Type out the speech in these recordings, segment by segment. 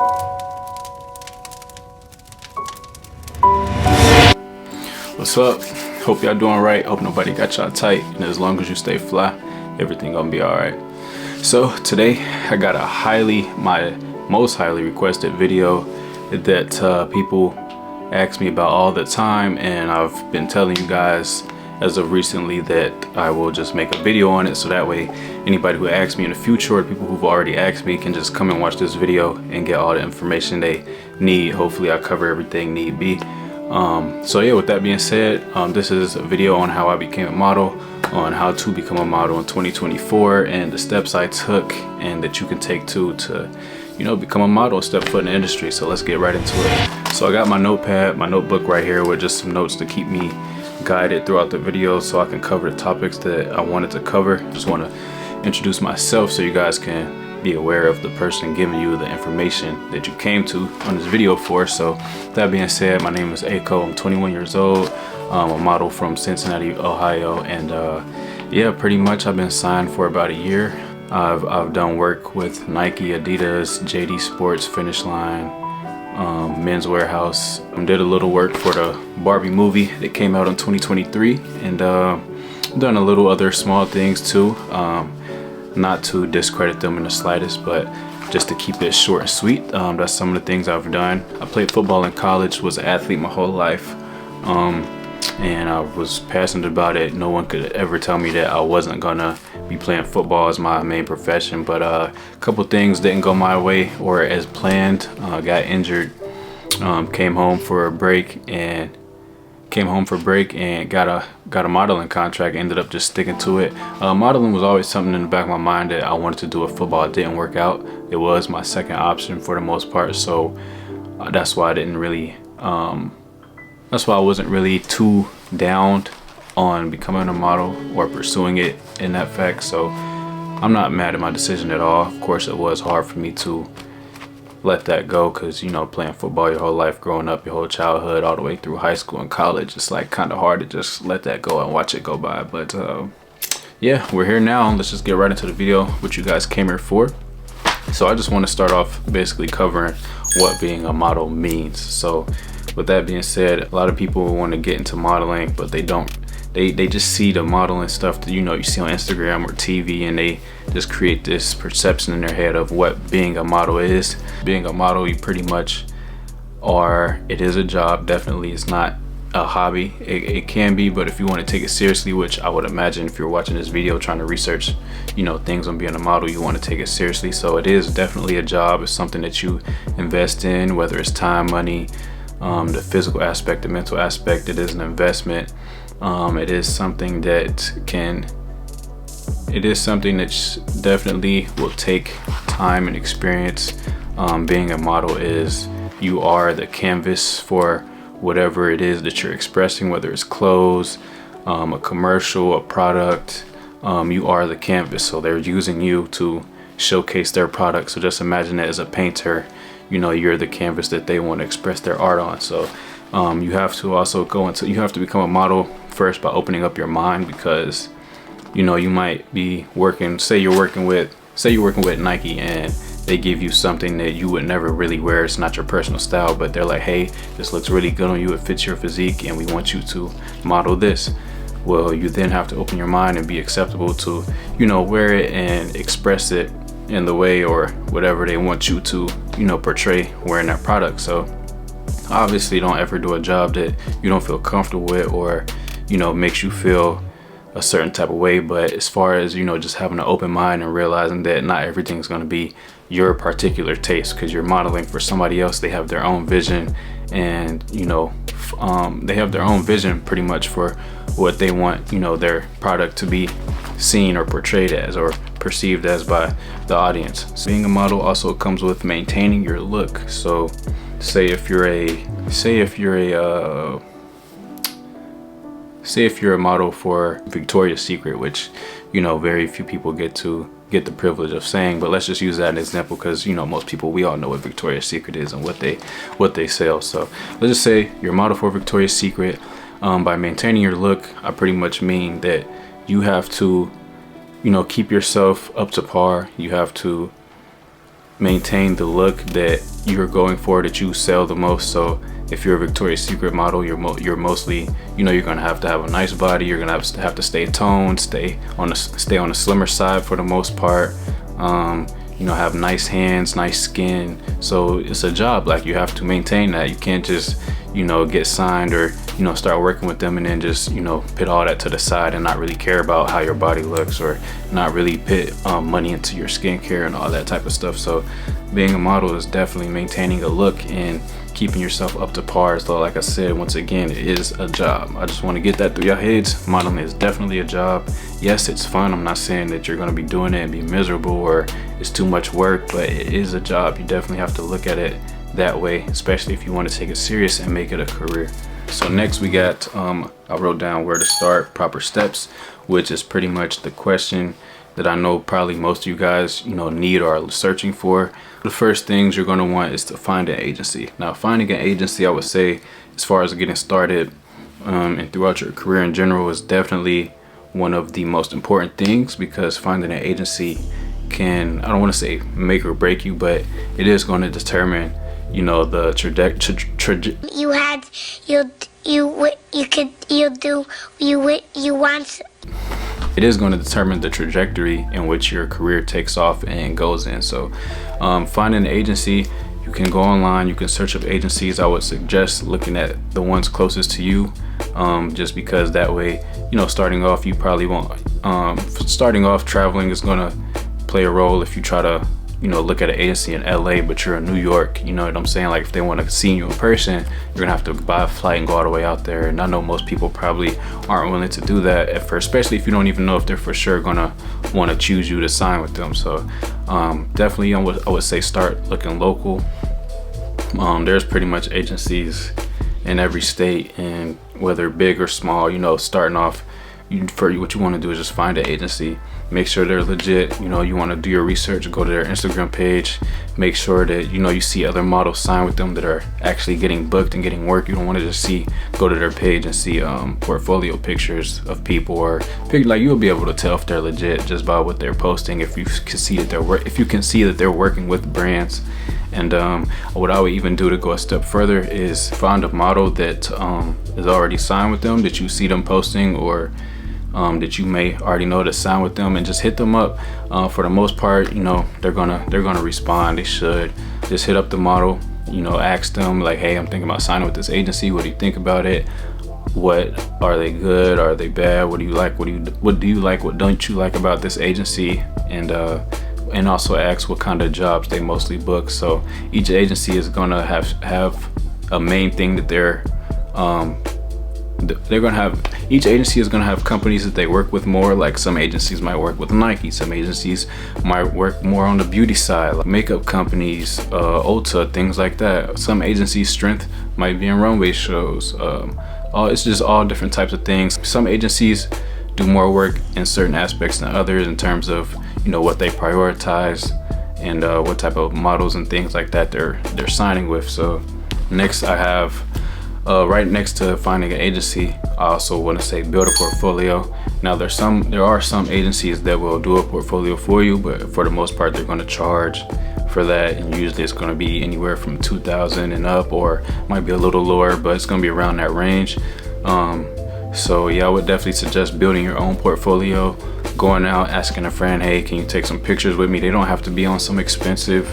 What's up? Hope y'all doing right. Hope nobody got y'all tight, and as long as you stay fly, everything gonna be all right. So today I got my most highly requested video that people ask me about all the time, and I've been telling you guys as of recently that I will just make a video on it, so that way anybody who asks me in the future, or people who've already asked me, can just come and watch this video and get all the information they need. Hopefully I cover everything need be. So yeah, with that being said, this is a video on how I became a model, on how to become a model in 2024, and the steps I took and that you can take to become a model, step foot in the industry. So let's get right into it. So I got my notebook right here with just some notes to keep me guided throughout the video so I can cover the topics that I wanted to cover. Just want to introduce myself so you guys can be aware of the person giving you the information that you came to on this video for. So that being said, my name is Aiko. I'm 21 years old. I'm a model from Cincinnati, Ohio, and yeah, pretty much I've been signed for about a year. I've done work with Nike, Adidas, JD Sports, Finish Line, Men's Warehouse. I did a little work for the Barbie movie that came out in 2023, and done a little other small things too. Not to discredit them in the slightest, but just to keep it short and sweet. That's some of the things I've done. I played football in college, was an athlete my whole life, and I was passionate about it. No one could ever tell me that I wasn't gonna be playing football as my main profession, but a couple things didn't go my way or as planned. Got injured, came home for a break and got a modeling contract. Ended up just sticking to it. Modeling was always something in the back of my mind that I wanted to do with football. It didn't work out. It was my second option for the most part, so that's why I wasn't really too down on becoming a model or pursuing it in that fact. So I'm not mad at my decision at all. Of course, it was hard for me to let that go, because playing football your whole life, growing up, your whole childhood, all the way through high school and college, it's like kind of hard to just let that go and watch it go by. But yeah, we're here now. Let's just get right into the video, what you guys came here for. So I just want to start off basically covering what being a model means. So with that being said, a lot of people want to get into modeling, but they don't. They just see the modeling stuff that you see on Instagram or TV, and they just create this perception in their head of what being a model is. Being a model, you pretty much are. It is a job. Definitely, it's not a hobby. It can be, but if you want to take it seriously, which I would imagine if you're watching this video trying to research things on being a model, you want to take it seriously. So it is definitely a job. It's something that you invest in, whether it's time, money, the physical aspect, the mental aspect. It is an investment. It is something that definitely will take time and experience. Being a model is, you are the canvas for whatever it is that you're expressing, whether it's clothes, a commercial, a product. You are the canvas, so they're using you to showcase their product. So just imagine it as a painter, you're the canvas that they want to express their art on. So you have to become a model first by opening up your mind, because you might be working, say you're working with Nike, and they give you something that you would never really wear. It's not your personal style, but they're like, hey, this looks really good on you, it fits your physique, and we want you to model this. Well, you then have to open your mind and be acceptable to wear it and express it in the way or whatever they want you to portray wearing that product. So obviously don't ever do a job that you don't feel comfortable with, or makes you feel a certain type of way. But as far as just having an open mind and realizing that not everything's going to be your particular taste, because you're modeling for somebody else. They have their own vision, and they have their own vision pretty much for what they want their product to be seen or portrayed as or perceived as by the audience. So being a model also comes with maintaining your look. So say if you're a model for Victoria's Secret, which very few people get the privilege of saying, but let's just use that as an example, because most people, we all know what Victoria's Secret is and what they sell. So let's just say you're a model for Victoria's Secret. By maintaining your look, I pretty much mean that you have to keep yourself up to par. You have to maintain the look that you're going for that you sell the most. So if you're a Victoria's Secret model, you're mostly, you're gonna have to have a nice body. You're gonna have to stay toned, stay on the slimmer side for the most part. Have nice hands, nice skin. So it's a job. Like, you have to maintain that. You can't just get signed or start working with them and then just put all that to the side and not really care about how your body looks, or not really put money into your skincare and all that type of stuff. So being a model is definitely maintaining a look and keeping yourself up to par. So like I said, once again, it is a job. I just want to get that through your heads. Modeling is definitely a job. Yes, it's fun. I'm not saying that you're going to be doing it and be miserable or it's too much work, but it is a job. You definitely have to look at it that way, especially if you want to take it serious and make it a career. So next we got, I wrote down where to start, proper steps, which is pretty much the question that I know probably most of you guys, need or are searching for. The first things you're going to want is to find an agency. Now, finding an agency, I would say, as far as getting started and throughout your career in general, is definitely one of the most important things, because finding an agency can, I don't want to say make or break you, but it is going to determine the it is going to determine the trajectory in which your career takes off and goes in. So finding an agency, you can go online, you can search up agencies. I would suggest looking at the ones closest to you, just because that way, starting off, you probably won't, starting off, traveling is going to play a role. If you try to look at an agency in LA, but you're in New York, you know what I'm saying? Like, if they want to see you in person, you're gonna have to buy a flight and go all the way out there. And I know most people probably aren't willing to do that at first, especially if you don't even know if they're for sure gonna want to choose you to sign with them. So definitely I would say start looking local. There's pretty much agencies in every state, and whether big or small, starting off, what you want to do is just find an agency, make sure they're legit. You want to do your research, go to their Instagram page, make sure that you see other models sign with them that are actually getting booked and getting work. You don't want to just go to their page and see portfolio pictures of people, or you'll be able to tell if they're legit just by what they're posting, if you can see that they're working with brands. And what I would even do to go a step further is find a model that is already signed with them, that you see them posting, or that you may already know to sign with them, and just hit them up. For the most part, they're gonna respond. They should just hit up the model, ask them like, hey, I'm thinking about signing with this agency. What do you think about it? What are they good? Are they bad? What do you like? What do you like? What don't you like about this agency? And also ask what kind of jobs they mostly book. So each agency is gonna have a main thing that they're gonna have. Each agency is gonna have companies that they work with more. Like, some agencies might work with Nike, some agencies might work more on the beauty side, like makeup companies, Ulta, things like that. Some agencies' strength might be in runway shows. It's just all different types of things. Some agencies do more work in certain aspects than others, in terms of what they prioritize and what type of models and things like that they're signing with. So next, I have right next to finding an agency, I also want to say build a portfolio. Now, there are some agencies that will do a portfolio for you, but for the most part, they're going to charge for that, and usually it's going to be anywhere from $2,000 and up, or might be a little lower, but it's going to be around that range. So yeah, I would definitely suggest building your own portfolio, going out, asking a friend, hey, can you take some pictures with me? They don't have to be on some expensive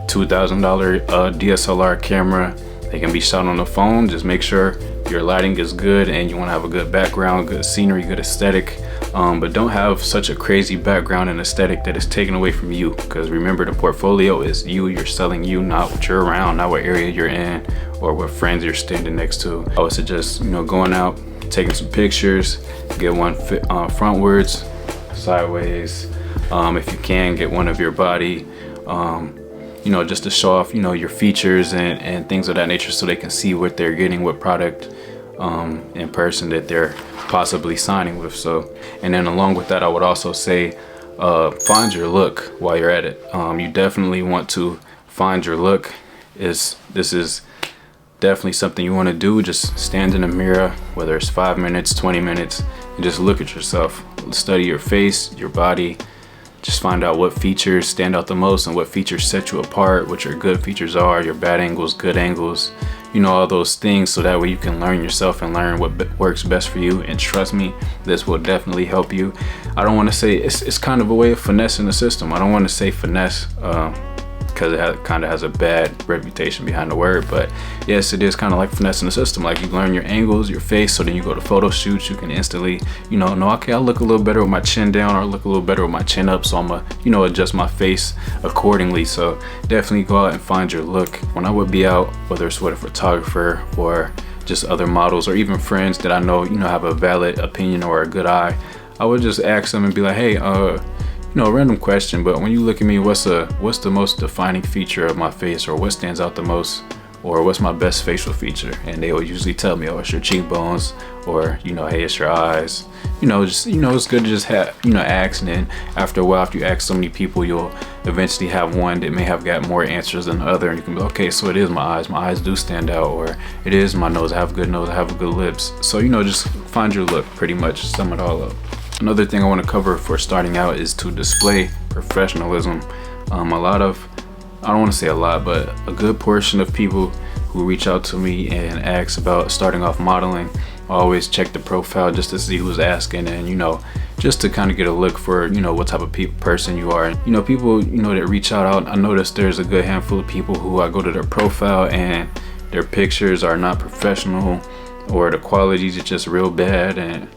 $2,000 DSLR camera. They can be shot on the phone. Just make sure your lighting is good and you want to have a good background, good scenery, good aesthetic. But don't have such a crazy background and aesthetic that is taken away from you, because remember, the portfolio is you're selling you, not what you're around, not what area you're in, or what friends you're standing next to. I would suggest going out, taking some pictures, get one frontwards, sideways. If you can, get one of your body, just to show off your features and things of that nature, so they can see what they're getting, what product in person that they're possibly signing with. So, and then along with that, I would also say find your look while you're at it. You definitely want to find your look. This is definitely something you want to do. Just stand in the mirror, whether it's 5 minutes, 20 minutes, and just look at yourself. Study your face, your body, just find out what features stand out the most and what features set you apart, what your good features are, your bad angles, good angles, you know, all those things, so that way you can learn yourself and learn what works best for you. And trust me, this will definitely help you. I don't want to say it's kind of a way of finessing the system. I don't want to say finesse because it kind of has a bad reputation behind the word, but yes, it is kind of like finessing the system. Like, you learn your angles, your face, so then you go to photo shoots, you can instantly, you know, okay, I look a little better with my chin down, or I look a little better with my chin up, so I'm gonna, you know, adjust my face accordingly. So definitely go out and find your look. When I would be out, whether it's with a photographer or just other models or even friends that I know, you know, have a valid opinion or a good eye, I would just ask them and be like, hey, you know, a random question, but when you look at me, what's the most defining feature of my face, or what stands out the most, or what's my best facial feature? And they will usually tell me, oh, it's your cheekbones, or, you know, hey, it's your eyes. You know, just, you know, it's good to just have, you know, ask. And then after a while, after you ask so many people, you'll eventually have one that may have got more answers than the other, and you can be, okay, so it is my eyes. My eyes do stand out, or it is my nose. I have a good nose. I have good lips. So, you know, just find your look, pretty much sum it all up. Another thing I want to cover for starting out is to display professionalism. I don't want to say a lot, but a good portion of people who reach out to me and ask about starting off modeling, I always check the profile just to see who's asking, and, you know, just to kind of get a look for, you know, what type of person you are. You know, people, you know, that reach out, I noticed there's a good handful of people who I go to their profile and their pictures are not professional, or the qualities are just real bad, and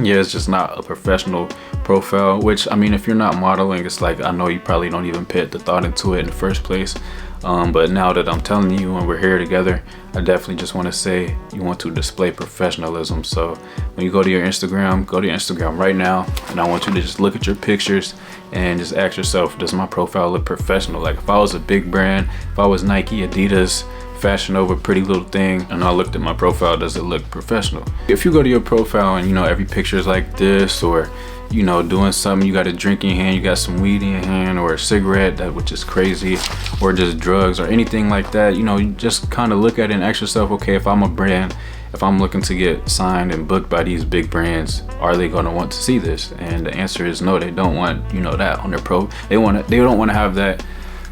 yeah, it's just not a professional profile. Which, I mean, if you're not modeling, it's like, I know you probably don't even put the thought into it in the first place, but now that I'm telling you and we're here together, I definitely just want to say you want to display professionalism. So when you go to your Instagram right now, and I want you to just look at your pictures and just ask yourself, does my profile look professional? Like, if I was a big brand, if I was Nike, Adidas, Fashion Over, Pretty Little Thing, and I looked at my profile, does it look professional? If you go to your profile and, you know, every picture is like this, or, you know, doing something, you got a drink in your hand, you got some weed in your hand, or a cigarette, which is crazy, or just drugs or anything like that, you know, you just kind of look at it and ask yourself, okay, if I'm a brand, if I'm looking to get signed and booked by these big brands, are they going to want to see this? And the answer is no, they don't want, you know, that on their they don't want to have that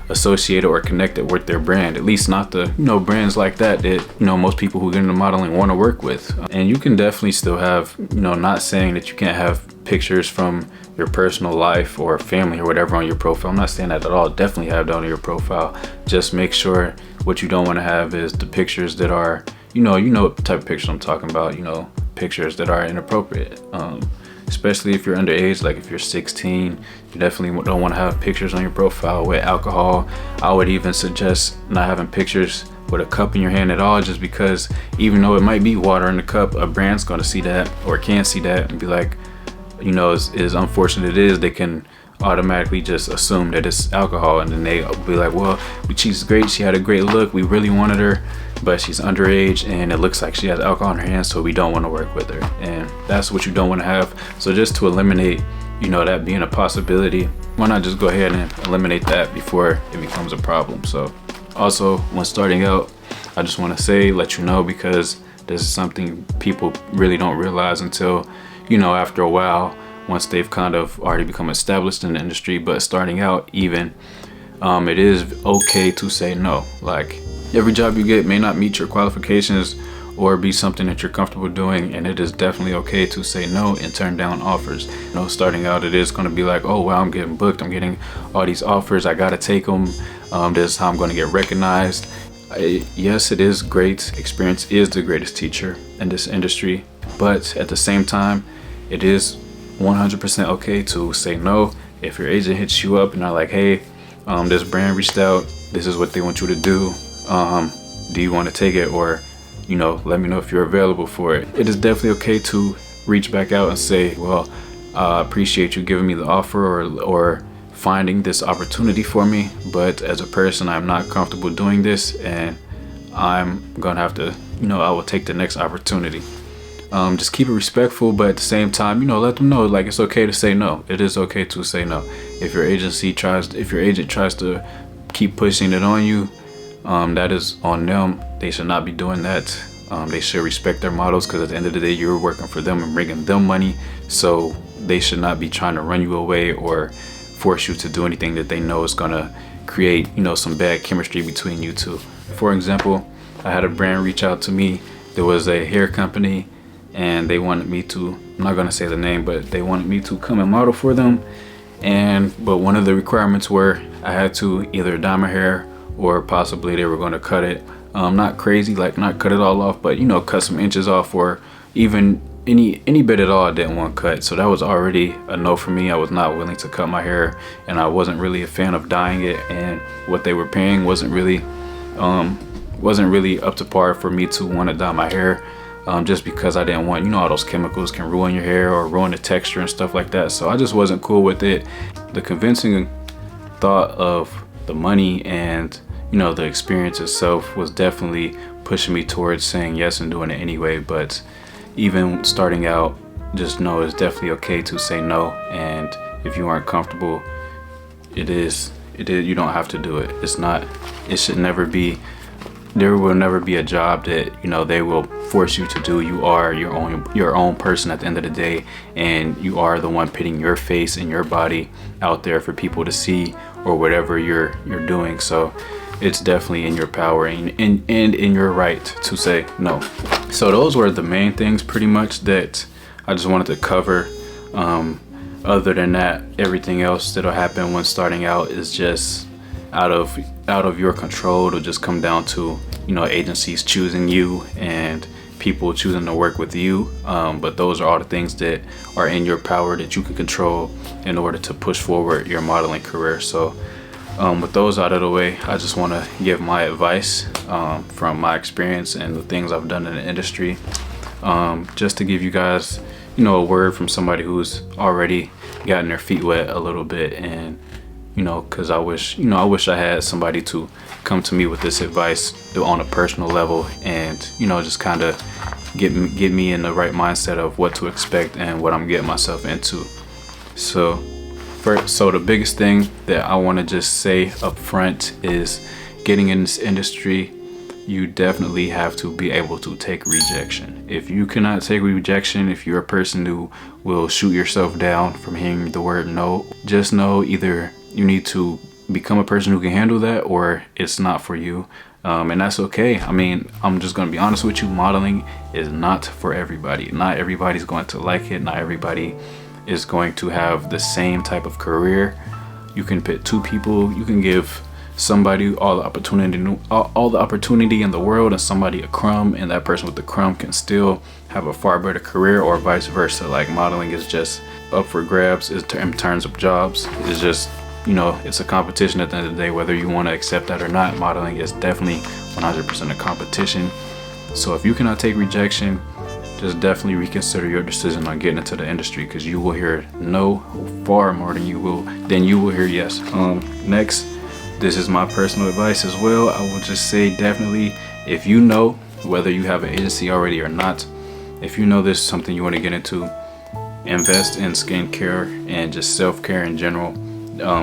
associated or connected with their brand. At least not the, you know, brands like that you know, most people who get into modeling want to work with. And you can definitely still have, you know, not saying that you can't have pictures from your personal life or family or whatever on your profile. I'm not saying that at all. Definitely have that on your profile. Just make sure what you don't want to have is the pictures that are, you know what type of pictures I'm talking about, you know, pictures that are inappropriate. Especially if you're underage, like if you're 16, you definitely don't want to have pictures on your profile with alcohol. I would even suggest not having pictures with a cup in your hand at all, just because even though it might be water in the cup, a brand's going to see that, or can see that, and be like, you know, as unfortunate it is, they can automatically just assume that it's alcohol, and then they be like, well, she's great, she had a great look, we really wanted her, but she's underage and it looks like she has alcohol in her hands, so we don't want to work with her. And that's what you don't want to have. So just to eliminate, you know, that being a possibility, why not just go ahead and eliminate that before it becomes a problem? So also, when starting out, I just want to let you know, because this is something people really don't realize until, you know, after a while, once they've kind of already become established in the industry. But starting out, even, it is okay to say no. Like, every job you get may not meet your qualifications or be something that you're comfortable doing, and it is definitely okay to say no and turn down offers. You know, starting out, it is going to be like, oh wow, I'm getting booked, I'm getting all these offers, I gotta take them, this is how I'm going to get recognized. Yes, it is great. Experience is the greatest teacher in this industry, but at the same time, it is 100% okay to say no. If your agent hits you up and they're like, hey, this brand reached out, this is what they want you to do, do you want to take it, or, you know, let me know if you're available for it. It is definitely okay to reach back out and say, well, I appreciate you giving me the offer, or finding this opportunity for me, but as a person, I'm not comfortable doing this, and I'm gonna have to, you know, I will take the next opportunity. Just keep it respectful, but at the same time, you know, let them know, like, it's okay to say no. It is okay to say no. If your agent tries to keep pushing it on you, that is on them. They should not be doing that. They should respect their models, because at the end of the day, you're working for them and bringing them money. So they should not be trying to run you away or force you to do anything that they know is gonna create, you know, some bad chemistry between you two. For example, I had a brand reach out to me. There was a hair company and they wanted me to, I'm not gonna say the name, but they wanted me to come and model for them. But one of the requirements were I had to either dye my hair or possibly they were gonna cut it. Not crazy, like not cut it all off, but you know, cut some inches off, or even any bit at all I didn't want cut. So that was already a no for me. I was not willing to cut my hair, and I wasn't really a fan of dyeing it, and what they were paying wasn't really up to par for me to want to dye my hair, just because I didn't want, you know, all those chemicals can ruin your hair or ruin the texture and stuff like that. So I just wasn't cool with it. The convincing thought of the money and, you know, the experience itself was definitely pushing me towards saying yes and doing it anyway. But even starting out, just know it's definitely okay to say no, and if you aren't comfortable, it is you don't have to do it. It should never be, there will never be a job that, you know, they will force you to do. You are your own person at the end of the day, and you are the one putting your face and your body out there for people to see, or whatever you're doing. So it's definitely in your power and in your right to say no. So those were the main things pretty much that I just wanted to cover. Other than that, everything else that'll happen when starting out is just out of your control. It'll just come down to, you know, agencies choosing you and people choosing to work with you. But those are all the things that are in your power that you can control in order to push forward your modeling career. So with those out of the way, I just want to give my advice from my experience and the things I've done in the industry, just to give you guys, you know, a word from somebody who's already gotten their feet wet a little bit. And you know, because I wish I had somebody to come to me with this advice on a personal level, and you know, just kind of get me in the right mindset of what to expect and what I'm getting myself into. So the biggest thing that I want to just say up front is, getting in this industry, you definitely have to be able to take rejection. If you cannot take rejection, if you're a person who will shoot yourself down from hearing the word no, just know either you need to become a person who can handle that, or it's not for you. And that's okay. I mean, I'm just going to be honest with you. Modeling is not for everybody. Not everybody's going to like it. Not everybody is going to have the same type of career. You can pit two people. You can give somebody all the opportunity in the world, and somebody a crumb, and that person with the crumb can still have a far better career, or vice versa. Like, modeling is just up for grabs in terms of jobs. It's just, you know, it's a competition at the end of the day, whether you want to accept that or not. Modeling is definitely 100% a competition. So if you cannot take rejection, just definitely reconsider your decision on getting into the industry, because you will hear no far more than you will hear yes. Next, this is my personal advice as well. I will just say, definitely, if you know, whether you have an agency already or not, if you know this is something you want to get into, invest in skincare and just self-care in general.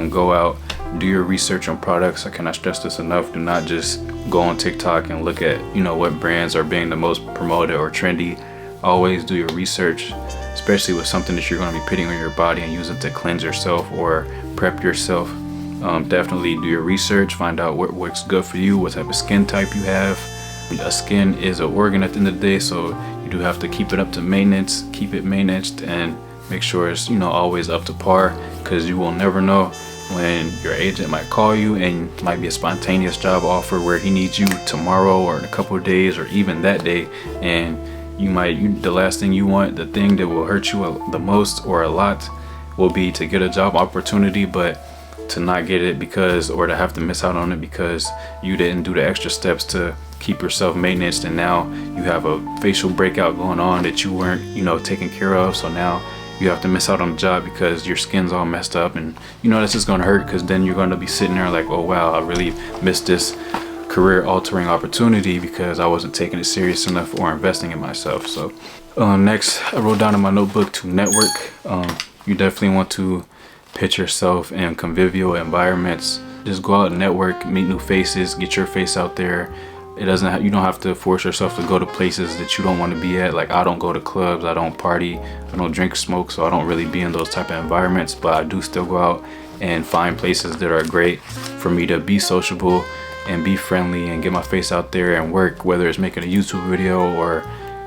Go out, do your research on products. I cannot stress this enough. Do not just go on TikTok and look at, you know, what brands are being the most promoted or trendy. Always do your research, especially with something that you're going to be putting on your body and use it to cleanse yourself or prep yourself. Definitely do your research, find out what works good for you, what type of skin type you have. A skin is an organ at the end of the day, so you do have to keep it up to maintenance, keep it managed, and make sure it's, you know, always up to par, because you will never know when your agent might call you and it might be a spontaneous job offer where he needs you tomorrow or in a couple of days or even that day, and the last thing you want, the thing that will hurt you the most or a lot, will be to get a job opportunity, but to not get it or to have to miss out on it because you didn't do the extra steps to keep yourself maintained, and now you have a facial breakout going on that you weren't, you know, taking care of. So now you have to miss out on the job because your skin's all messed up, and you know, that's just gonna hurt, because then you're gonna be sitting there like, oh wow, I really missed this career altering opportunity because I wasn't taking it serious enough or investing in myself. So next, I wrote down in my notebook to network. You definitely want to pitch yourself in convivial environments. Just go out and network, meet new faces, get your face out there. you don't have to force yourself to go to places that you don't want to be at. Like, I don't go to clubs, I don't party, I don't drink, smoke, so I don't really be in those type of environments, but I do still go out and find places that are great for me to be sociable and be friendly and get my face out there and work, whether it's making a YouTube video or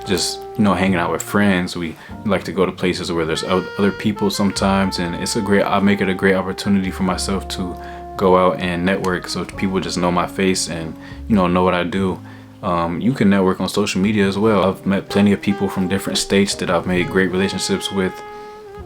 just, you know, hanging out with friends. We like to go to places where there's other people sometimes, and I make it a great opportunity for myself to go out and network, so people just know my face and, you know what I do. You can network on social media as well. I've met plenty of people from different states that I've made great relationships with,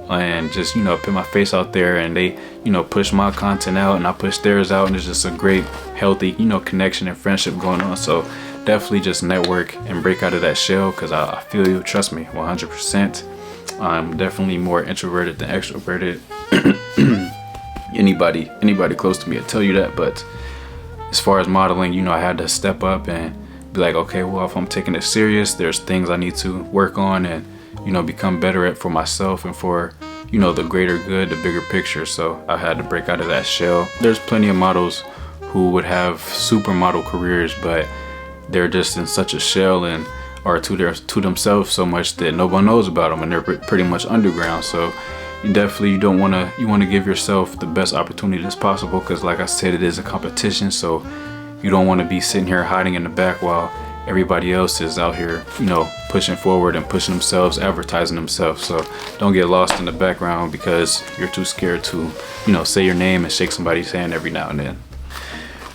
and just, you know, put my face out there, and they, you know, push my content out and I push theirs out, and it's just a great, healthy, you know, connection and friendship going on. So definitely just network and break out of that shell, because I feel you, trust me, 100%. I'm definitely more introverted than extroverted. Anybody close to me will tell you that. But as far as modeling, you know, I had to step up and be like, okay, well, if I'm taking it serious, there's things I need to work on and, you know, become better at for myself and for, you know, the greater good, the bigger picture. So I had to break out of that shell. There's plenty of models who would have supermodel careers, but they're just in such a shell and are to themselves so much that no one knows about them, and they're pretty much underground. So you want to give yourself the best opportunity as possible, because like I said, it is a competition. So you don't want to be sitting here hiding in the back while everybody else is out here, you know, pushing forward and pushing themselves, advertising themselves. So don't get lost in the background because you're too scared to, you know, say your name and shake somebody's hand every now and then.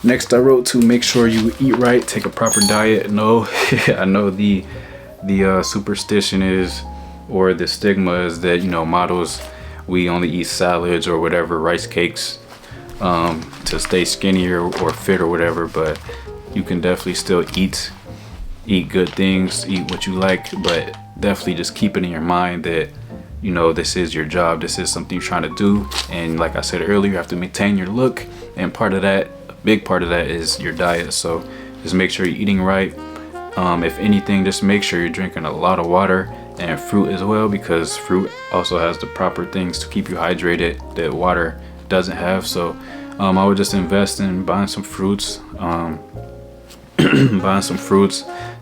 Next, I wrote to make sure you eat right, take a proper diet. No, I know the superstition is, or the stigma is that, you know, models, we only eat salads or whatever, rice cakes, to stay skinny or fit or whatever. But you can definitely still eat good things, eat what you like, but definitely just keep it in your mind that, you know, this is your job, this is something you're trying to do. And like I said earlier, you have to maintain your look, and big part of that is your diet. So just make sure you're eating right. If anything, just make sure you're drinking a lot of water and fruit as well, because fruit also has the proper things to keep you hydrated that water doesn't have. So I would just invest in buying some fruits,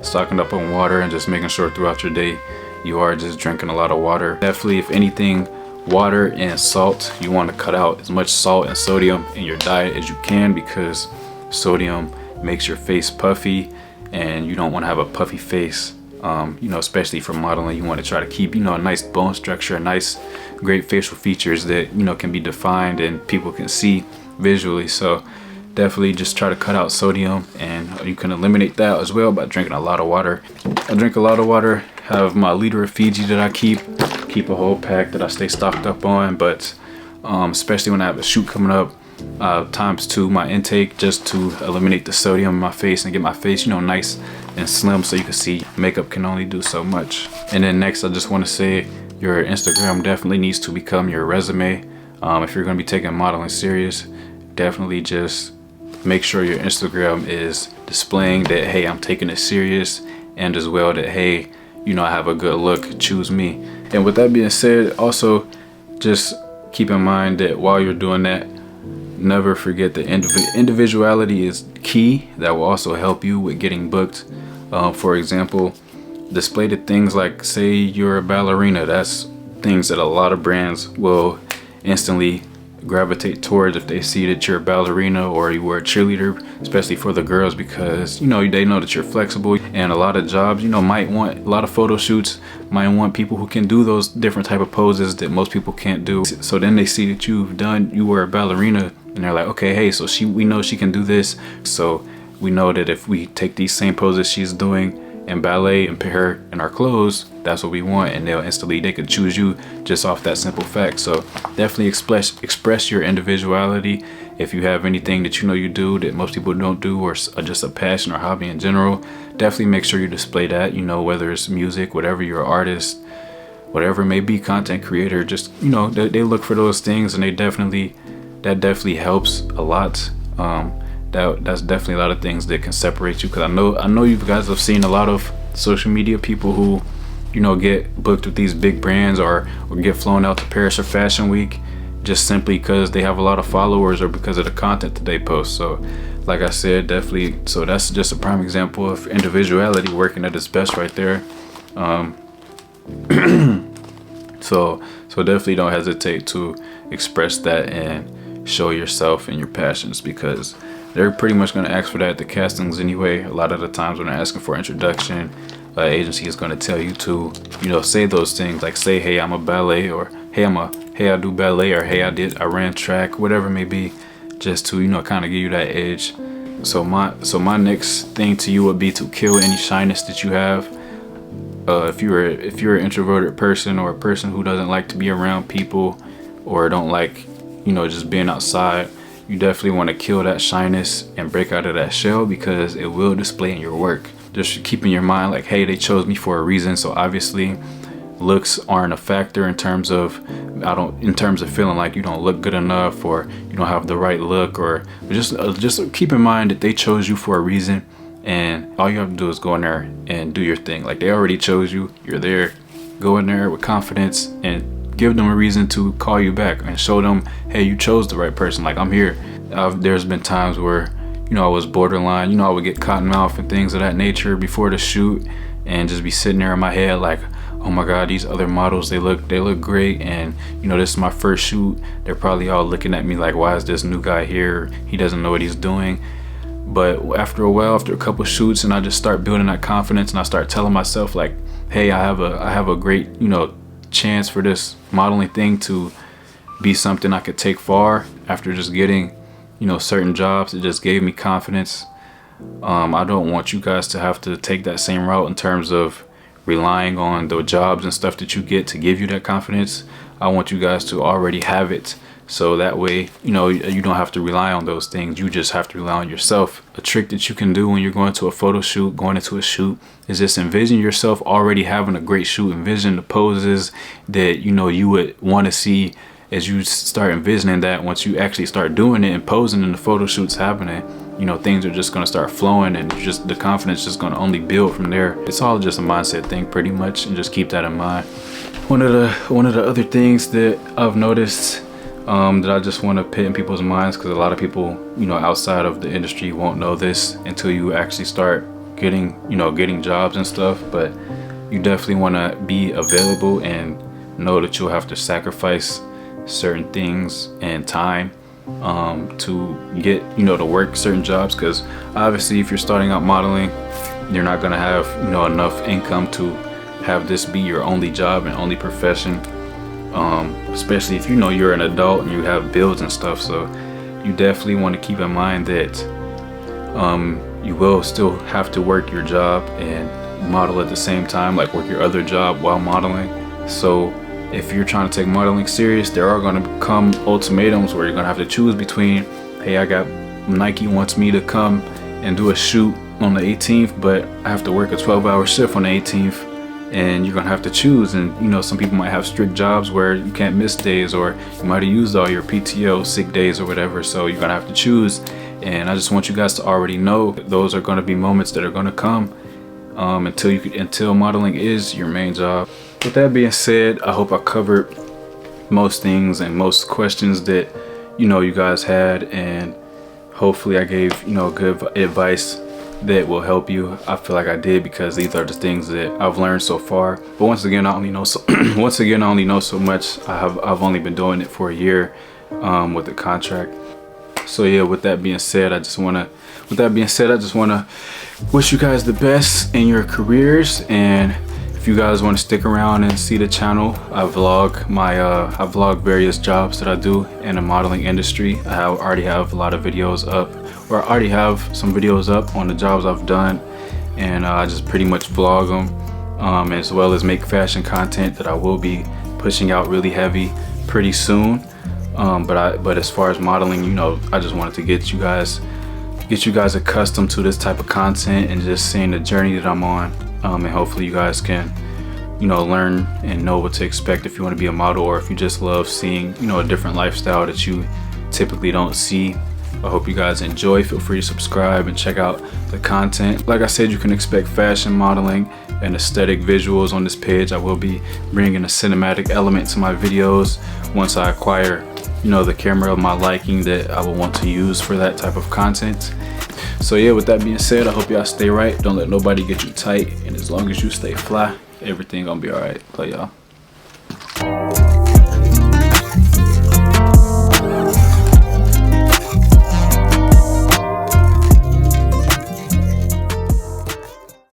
stocking up on water, and just making sure throughout your day you are just drinking a lot of water. Definitely, if anything, water and salt, you want to cut out as much salt and sodium in your diet as you can, because sodium makes your face puffy, and you don't want to have a puffy face. You know, especially for modeling, you want to try to keep, you know, a nice bone structure, a nice, great facial features that, you know, can be defined and people can see visually. So definitely just try to cut out sodium, and you can eliminate that as well by drinking a lot of water. I drink a lot of water, have my liter of Fiji that I keep a whole pack that I stay stocked up on. But especially when I have a shoot coming up, ×2 my intake, just to eliminate the sodium in my face and get my face, you know, nice and slim. So you can see makeup can only do so much. And then next, I just want to say your Instagram definitely needs to become your resume. If you're going to be taking modeling serious, definitely just make sure your Instagram is displaying that, hey, I'm taking it serious, and as well that, hey, you know, I have a good look, choose me. And with that being said, also just keep in mind that while you're doing that, never forget that individuality is key. That will also help you with getting booked. For example, display the things like, say you're a ballerina. That's things that a lot of brands will instantly gravitate towards if they see that you're a ballerina or you were a cheerleader, especially for the girls, because, you know, they know that you're flexible. And a lot of jobs, you know, might want, a lot of photo shoots might want people who can do those different type of poses that most people can't do. So then they see that you were a ballerina, and they're like, okay, hey, so we know she can do this, so we know that if we take these same poses she's doing in ballet and put her in our clothes, that's what we want. And they could choose you just off that simple fact. So definitely express your individuality. If you have anything that you know you do that most people don't do, or just a passion or hobby in general, definitely make sure you display that. You know, whether it's music, whatever, you're an artist, whatever it may be, content creator, just, you know, they look for those things, and that definitely helps a lot. That's definitely a lot of things that can separate you, because I know you guys have seen a lot of social media people who, you know, get booked with these big brands or get flown out to Paris or Fashion Week, just simply because they have a lot of followers or because of the content that they post. So like I said, definitely, so that's just a prime example of individuality working at its best right there. So definitely don't hesitate to express that and show yourself and your passions, because they're pretty much going to ask for that at the castings anyway. A lot of the times when they're asking for introduction, agency is going to tell you to, say those things, like say, hey, I'm a ballet, or hey, I do ballet, or hey, I ran track, whatever it may be, just to, kind of give you that edge. So my next thing to you would be to kill any shyness that you have. If you're an introverted person, or a person who doesn't like to be around people, or don't like, just being outside, you definitely want to kill that shyness and break out of that shell, because it will display in your work. Just keep in your mind like, hey, they chose me for a reason. So obviously looks aren't a factor in terms of feeling like you don't look good enough, or you don't have the right look, or just keep in mind that they chose you for a reason, and all you have to do is go in there and do your thing. Like, they already chose you, you're there. Go in there with confidence and give them a reason to call you back, and show them, hey, you chose the right person. Like, I'm here. There's been times where I was borderline, I would get cotton mouth and things of that nature before the shoot, and just be sitting there in my head like, oh my God, these other models, they look great, and this is my first shoot. They're probably all looking at me like, why is this new guy here? He doesn't know what he's doing. But after a while, after a couple shoots, and I just start building that confidence, and I start telling myself like, hey, I have a great, chance for this modeling thing to be something I could take far. After just getting, certain jobs, it just gave me confidence. I don't want you guys to have to take that same route in terms of relying on the jobs and stuff that you get to give you that confidence. I want you guys to already have it, so that way, you don't have to rely on those things. You just have to rely on yourself. A trick that you can do when you're going to a photo shoot, going into a shoot, is just envision yourself already having a great shoot. Envision the poses that you would want to see. As you start envisioning that, once you actually start doing it and posing and the photo shoots happening, things are just going to start flowing, and just the confidence just going to only build from there. It's all just a mindset thing pretty much, and just keep that in mind. One of the other things that I've noticed, that I just want to put in people's minds, because a lot of people outside of the industry won't know this until you actually start getting jobs and stuff, but you definitely want to be available and know that you'll have to sacrifice certain things and time to get to work certain jobs, because obviously if you're starting out modeling, you're not going to have enough income to have this be your only job and only profession, especially if you're an adult and you have bills and stuff. So you definitely want to keep in mind that you will still have to work your job and model at the same time, like work your other job while modeling. So if you're trying to take modeling serious, there are going to come ultimatums where you're going to have to choose between, hey, I got Nike wants me to come and do a shoot on the 18th, but I have to work a 12-hour shift on the 18th, and you're going to have to choose. And some people might have strict jobs where you can't miss days, or you might have used all your PTO sick days or whatever, so you're going to have to choose. And I just want you guys to already know that those are going to be moments that are going to come until modeling is your main job. With that being said, I hope I covered most things and most questions that you guys had, and hopefully I gave good advice that will help you. I feel like I did, because these are the things that I've learned so far. But once again, I only know so much. I've only been doing it for a year with the contract. So yeah, with that being said, I just want to wish you guys the best in your careers. And if you guys want to stick around and see the channel, I vlog various jobs that I do in the modeling industry. I already have a lot of videos up, or I already have some videos up on the jobs I've done, and I just pretty much vlog them, as well as make fashion content that I will be pushing out really heavy pretty soon. But as far as modeling, I just wanted to get you guys accustomed to this type of content and just seeing the journey that I'm on. And hopefully you guys can, learn and know what to expect if you want to be a model, or if you just love seeing, a different lifestyle that you typically don't see. I hope you guys enjoy. Feel free to subscribe and check out the content. Like I said, you can expect fashion, modeling, and aesthetic visuals on this page. I will be bringing a cinematic element to my videos once I acquire you know, the camera of my liking that I would want to use for that type of content. So yeah, with that being said, I hope y'all stay right. Don't let nobody get you tight. And as long as you stay fly, everything gonna be all right. Play y'all.